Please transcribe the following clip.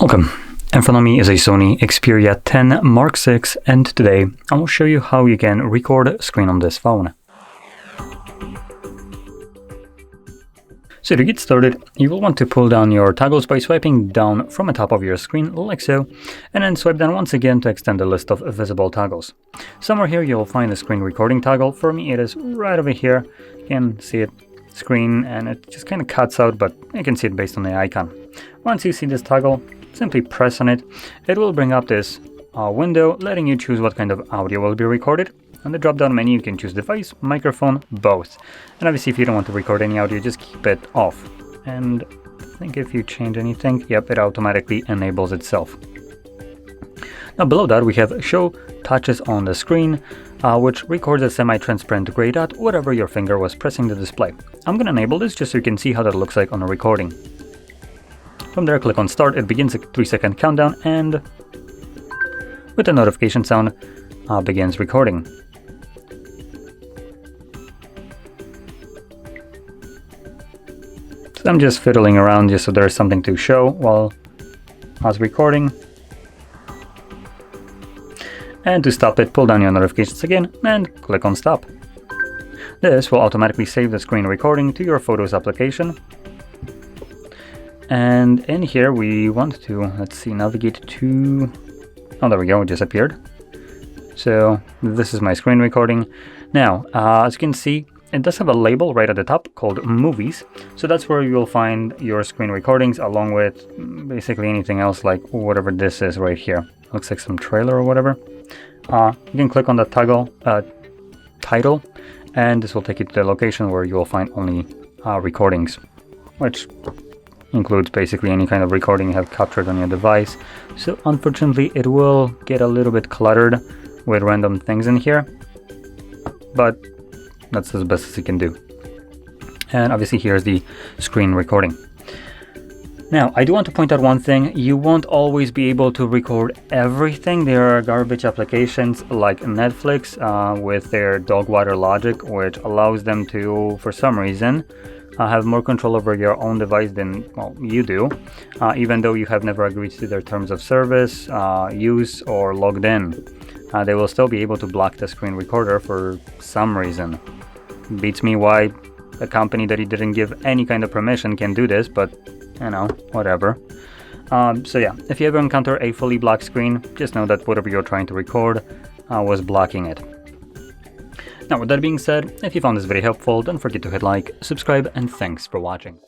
Welcome. In front of me is a SONY Xperia 10 Mark VI, and today I will show you how you can record a screen on this phone. So to get started, you will want to pull down your toggles by swiping down from the top of your screen like so, and then swipe down once again to extend the list of visible toggles. Somewhere here you'll find the screen recording toggle. For me it is right over here. You can see it screen and it just kind of cuts out, but you can see it based on the icon. Once you see this toggle, simply press on it. It will bring up this window letting you choose what kind of audio will be recorded. On the drop down menu you can choose device, microphone, both. And obviously if you don't want to record any audio, just keep it off. And I think if you change anything, yep, it automatically enables itself. Now below that we have show touches on the screen, which records a semi-transparent gray dot wherever your finger was pressing the display. I'm going to enable this just so you can see how that looks like on a recording. From there, click on start. It begins a 3-second countdown, and with the notification sound, begins recording. So I'm just fiddling around just so there's something to show while I was recording. And to stop it, pull down your notifications again and click on stop. This will automatically save the screen recording to your Photos application. And in here we want to, let's see, navigate to, oh there we go, it just appeared. So this is my screen recording. Now, as you can see, it does have a label right at the top called Movies. So that's where you'll find your screen recordings along with basically anything else, like whatever this is right here. Looks like some trailer or whatever. You can click on the toggle title, and this will take you to the location where you will find only recordings, which includes basically any kind of recording you have captured on your device. So unfortunately it will get a little bit cluttered with random things in here, but that's as best as you can do. And obviously here's the screen recording. Now, I do want to point out one thing. You won't always be able to record everything. There are garbage applications like Netflix with their dog water logic, which allows them to, for some reason, have more control over your own device than, well, you do, even though you have never agreed to their terms of service, use, or logged in. They will still be able to block the screen recorder for some reason. Beats me why a company that you didn't give any kind of permission can do this, but you know, whatever. So yeah, if you ever encounter a fully black screen, just know that whatever you're trying to record was blocking it. Now with that being said, if you found this video helpful, don't forget to hit like, subscribe, and thanks for watching.